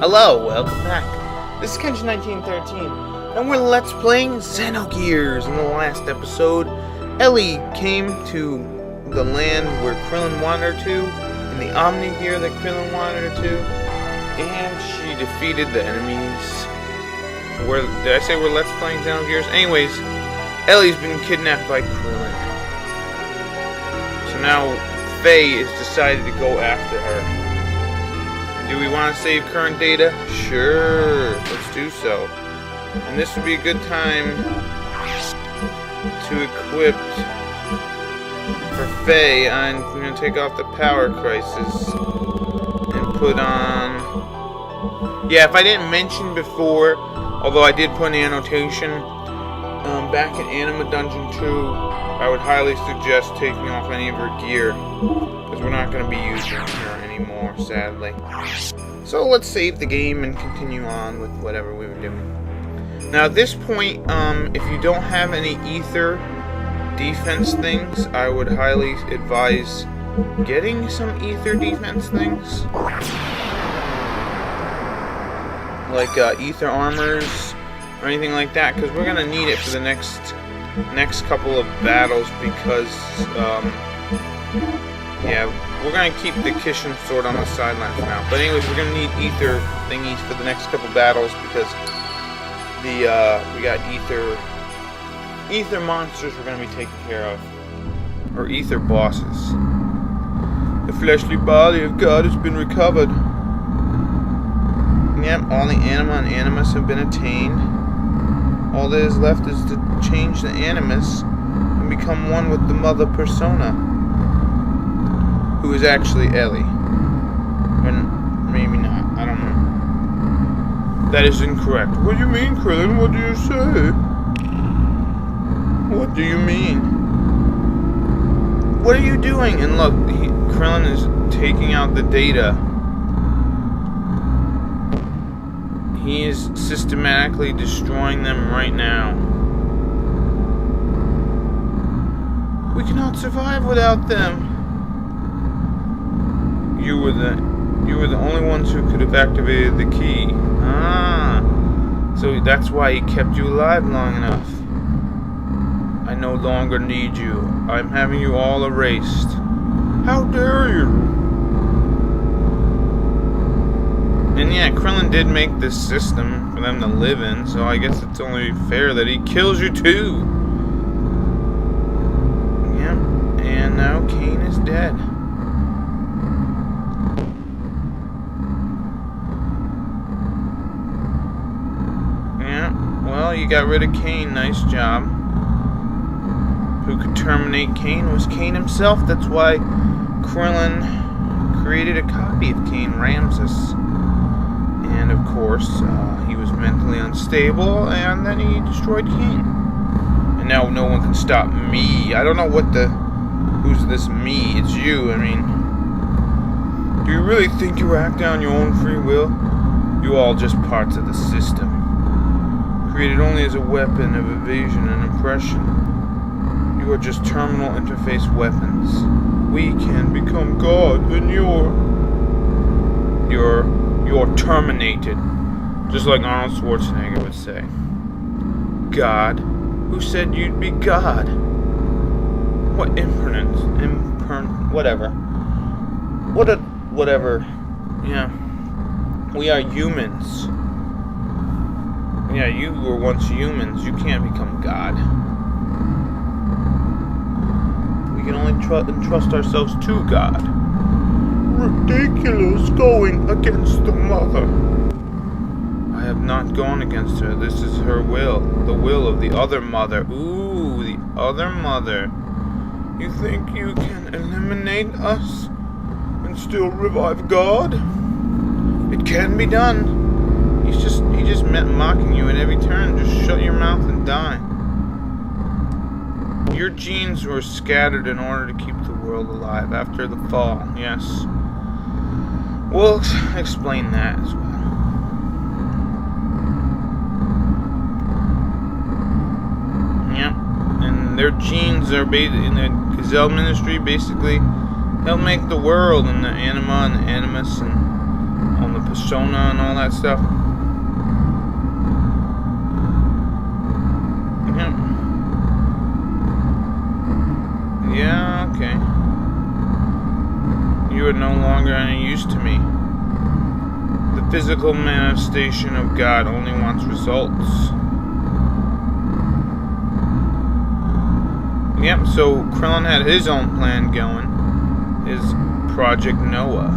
Hello, welcome back. This is Kenji1913, and we're Let's Playing Xenogears. In the last episode, Elly came to the land where Krillin wanted her to, in the Omni Gear that Krillin wanted her to, and she defeated the enemies. Did I say we're Let's Playing Xenogears? Anyways, Elly's been kidnapped by Krillin. So now Faye has decided to go after her. Do we want to save current data? Sure, let's do so. And this would be a good time to equip for Faye. I'm going to take off the power crisis and put on... Yeah, if I didn't mention before, although I did put in the annotation, back in Anima Dungeon 2, I would highly suggest taking off any of her gear, because we're not going to be using her anymore, sadly. So let's save the game and continue on with whatever we were doing. Now at this point, if you don't have any ether defense things, I would highly advise getting some ether defense things. Like ether armors or anything like that, because we're going to need it for the next couple of battles, because yeah, we're going to keep the Kishin sword on the sideline for now. But anyways, we're going to need ether thingies for the next couple battles, because we got ether monsters we're going to be taking care of, or ether bosses. The fleshly body of God has been recovered. Yep, all the anima and animus have been attained. All that is left is to change the animus and become one with the mother persona, who is actually Elly. And maybe not, I don't know. That is incorrect. What do you mean, Krillin? What do you say? What do you mean? What are you doing? And look, Krillin is taking out the data. He is systematically destroying them right now. We cannot survive without them. You were the only ones who could have activated the key. Ah, so that's why he kept you alive long enough. I no longer need you. I'm having you all erased. How dare you? And yeah, Krillin did make this system for them to live in, so I guess it's only fair that he kills you too. Yep, and now Cain is dead. Yeah, well, you got rid of Cain, nice job. Who could terminate Cain was Cain himself. That's why Krillin created a copy of Cain, Ramses. And of course, he was mentally unstable, and then he destroyed Cain. And now no one can stop me. I don't know who's this me? It's you, I mean. Do you really think you were acting on your own free will? You all just parts of the system. Created only as a weapon of evasion and oppression. You are just terminal interface weapons. We can become God, and you're terminated. Just like Arnold Schwarzenegger would say. God? Who said you'd be God? What impertinence. Whatever. Whatever. Yeah. We are humans. Yeah, you were once humans. You can't become God. We can only entrust ourselves to God. Ridiculous, going against the mother. I have not gone against her. This is her will. The will of the other mother. Ooh, the other mother. You think you can eliminate us and still revive God? It can be done. He just meant mocking you at every turn. Just shut your mouth and die. Your genes were scattered in order to keep the world alive after the fall, yes. We'll explain that as well. Yep. And their genes are in the Gazelle Ministry, basically help make the world, and the anima and the animus and on the persona and all that stuff. Yeah, okay. You are no longer any use to me. The physical manifestation of God only wants results. Yep, so Krillin had his own plan going. His Project Noah.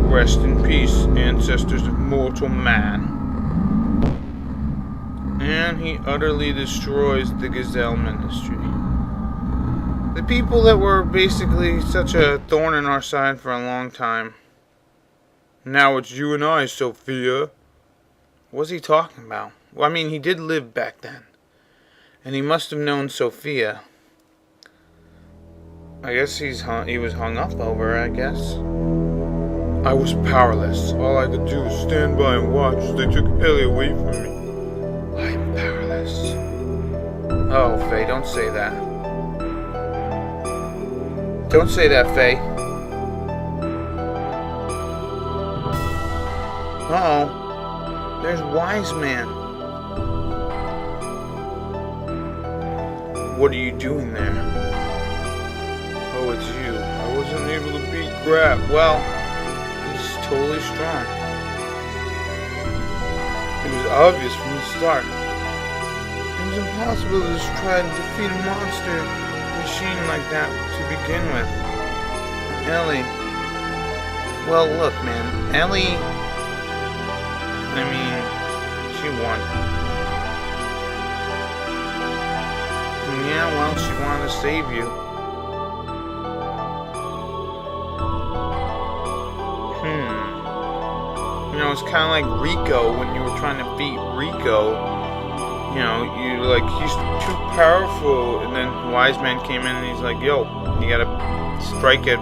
Rest in peace, ancestors of mortal man. And he utterly destroys the Gazelle Ministry. The people that were basically such a thorn in our side for a long time. Now it's you and I, Sophia. What's he talking about? Well, I mean, he did live back then. And he must have known Sophia. I guess he was hung up over her, I guess. I was powerless. All I could do was stand by and watch as they took Elly away from me. I'm powerless. Oh, Faye, don't say that. Don't say that, Faye. Uh-oh. There's Wise Man. What are you doing there? Oh, it's you. I wasn't able to beat Grab. Well, he's totally strong. It was obvious from the start. It was impossible to just try to defeat a monster machine like that to begin with. Elly. Well, look, man. Elly... I mean, she won. Yeah, well, she wanted to save you. You know, it's kind of like Rico when you were trying to beat Rico. You know, he's too powerful, and then Wise Man came in and he's like, yo, you gotta strike it.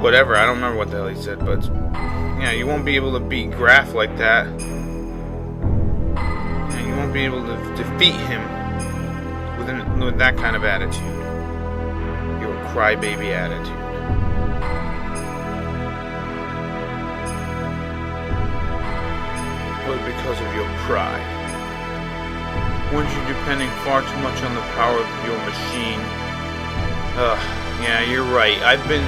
Whatever, I don't remember what the hell he said, but yeah, you won't be able to beat Graf like that. Yeah, you won't be able to defeat him with that kind of attitude. Your crybaby attitude. But because of your pride. Weren't you depending far too much on the power of your machine? Yeah, you're right. I've been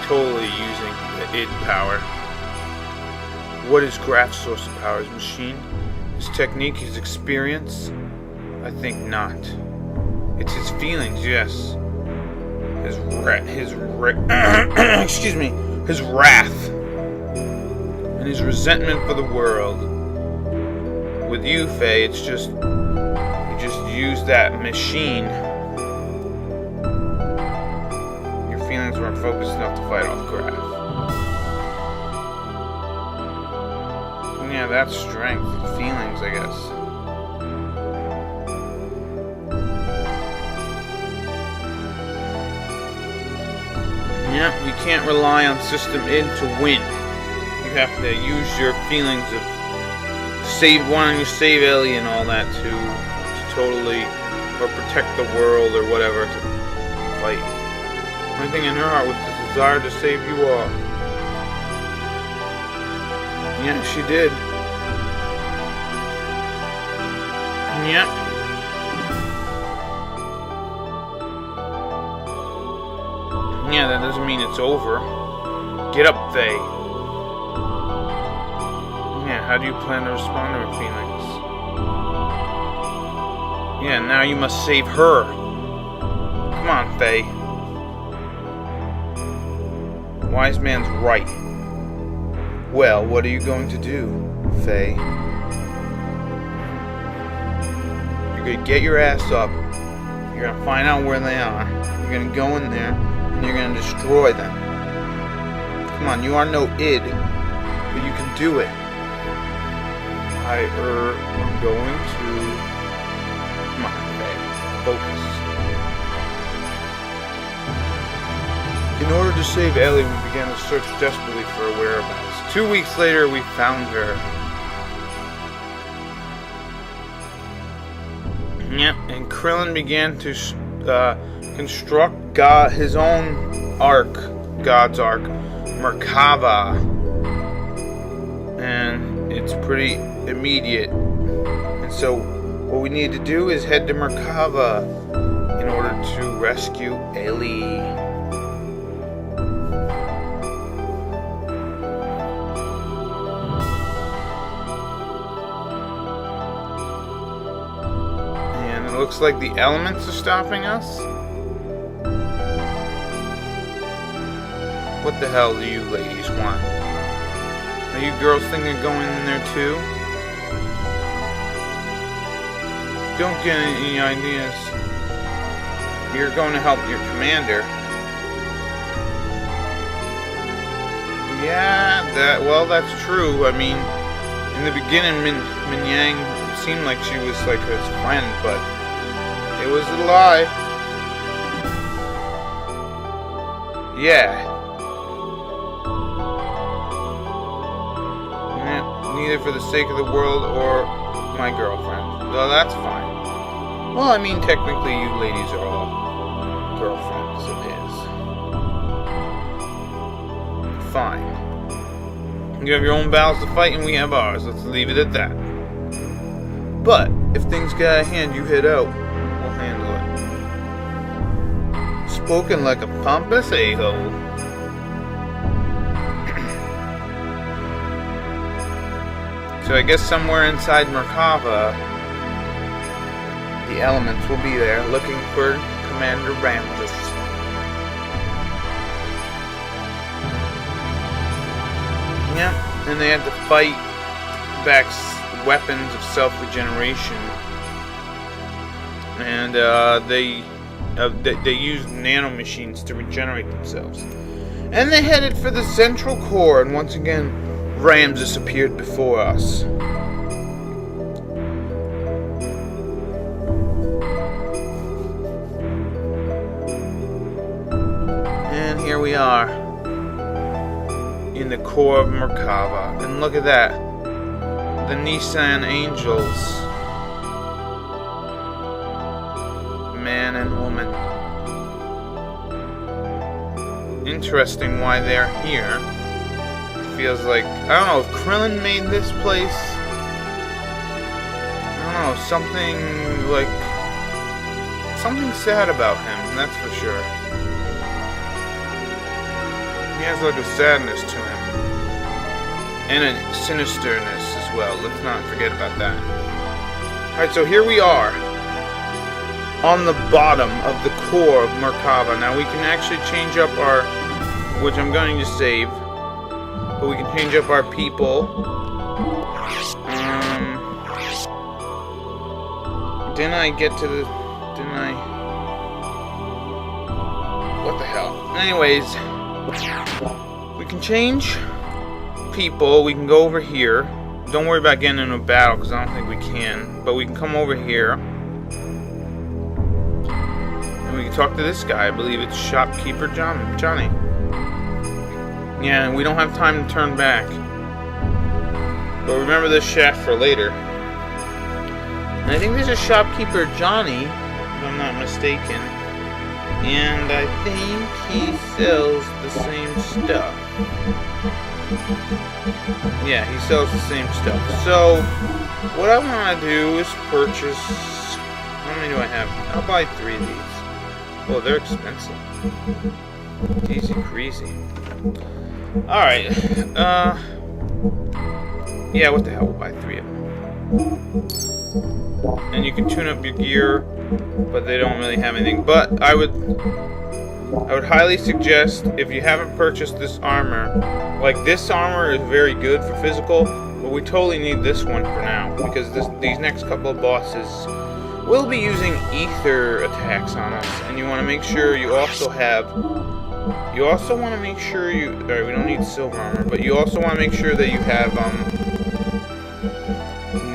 totally using the id power. What is Graf's source of power? His machine? His technique? His experience? I think not. It's his feelings, yes. Excuse me. His wrath. And his resentment for the world. With you, Faye, it's just... you just use that machine. Your feelings weren't focused enough to fight off Graf. Yeah, that's strength. Feelings, I guess. Yeah, you can't rely on System id to win. You have to use your feelings of wanting to save Elly and all that to totally, or protect the world or whatever, to fight. The only thing in her heart was the desire to save you all. Yeah, she did. Yep. Yeah, that doesn't mean it's over. Get up, Faye. Yeah, how do you plan to respond to her feelings? Yeah, now you must save her. Come on, Faye. Wise Man's right. Well, what are you going to do, Faye? You're going to get your ass up. You're going to find out where they are. You're going to go in there, and you're going to destroy them. Come on, you are no id, but you can do it. I'm going to... Come on, Faye. Focus. In order to save Elly, we began to search desperately for her whereabouts. 2 weeks later, we found her. Yep, and Krillin began to construct his own ark, God's ark, Merkavah. And it's pretty immediate. And so what we need to do is head to Merkavah in order to rescue Elly. And it looks like the elements are stopping us. What the hell do you ladies want? Are you girls thinking of going in there too? Don't get any ideas. You're going to help your commander. Yeah, that's true. I mean, in the beginning, Min Yang seemed like she was like his friend, but it was a lie. Yeah. Neither for the sake of the world or my girlfriend. Well, that's fine. Well, I mean, technically, you ladies are all girlfriends of his. Fine. You have your own battles to fight, and we have ours. Let's leave it at that. But, if things get out of hand, you head out. We'll handle it. Spoken like a pompous a-hole. So I guess somewhere inside Merkavah, the elements will be there looking for Commander Ramses. Yeah, and they had to fight back weapons of self-regeneration. And they used nanomachines to regenerate themselves. And they headed for the central core, and once again, Ramses appeared before us. And here we are in the core of Merkavah. And look at that. The Nissan Angels. Man and woman. Interesting why they're here. Feels like, I don't know if Krillin made this place. I don't know, something sad about him, that's for sure. He has like a sadness to him. And a sinisterness as well. Let's not forget about that. Alright, so here we are. On the bottom of the core of Merkavah. Now we can actually change up our, which I'm going to save. But we can change up our people. Didn't I get to the... Didn't I... What the hell? Anyways. We can change people. We can go over here. Don't worry about getting into a battle, because I don't think we can. But we can come over here. And we can talk to this guy. I believe it's Shopkeeper Johnny. Yeah, we don't have time to turn back. But remember this shaft for later. And I think there's a Shopkeeper Johnny, if I'm not mistaken. And I think he sells the same stuff. Yeah, he sells the same stuff. So, what I want to do is purchase... How many do I have? I'll buy 3 of these. Oh, they're expensive. Easy crazy. Alright, yeah, what the hell, we'll buy 3 of them. And you can tune up your gear, but they don't really have anything. But I would highly suggest, if you haven't purchased this armor, like this armor is very good for physical, but we totally need this one for now, because these next couple of bosses will be using ether attacks on us, and you want to make sure you also have... You also want to make sure you... Alright, we don't need silver armor, but you also want to make sure that you have,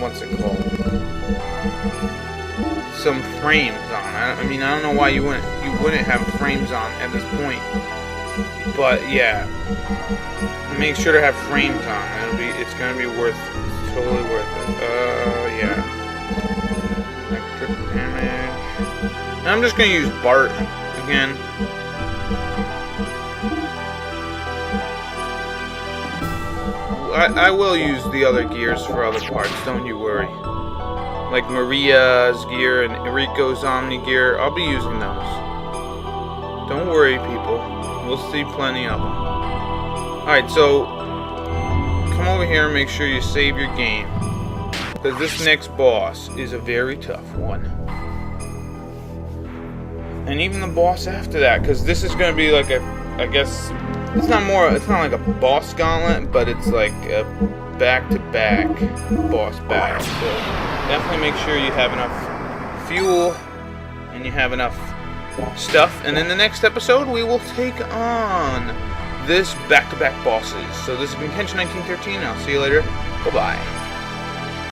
what's it called? Some frames on. I mean, I don't know why you wouldn't have frames on at this point. But, yeah. Make sure to have frames on. It's gonna be totally worth it. Yeah. Electric damage. And I'm just gonna use Bart again. I will use the other gears for other parts, don't you worry. Like Maria's gear and Enrico's Omni gear, I'll be using those. Don't worry, people. We'll see plenty of them. Alright, so come over here and make sure you save your game. Because this next boss is a very tough one. And even the boss after that, because this is going to be like a, I guess, it's not like a boss gauntlet, but it's like a back-to-back boss battle. So definitely make sure you have enough fuel and you have enough stuff. And in the next episode, we will take on this back-to-back bosses. So this has been Kenshin 1913. I'll see you later. Bye-bye.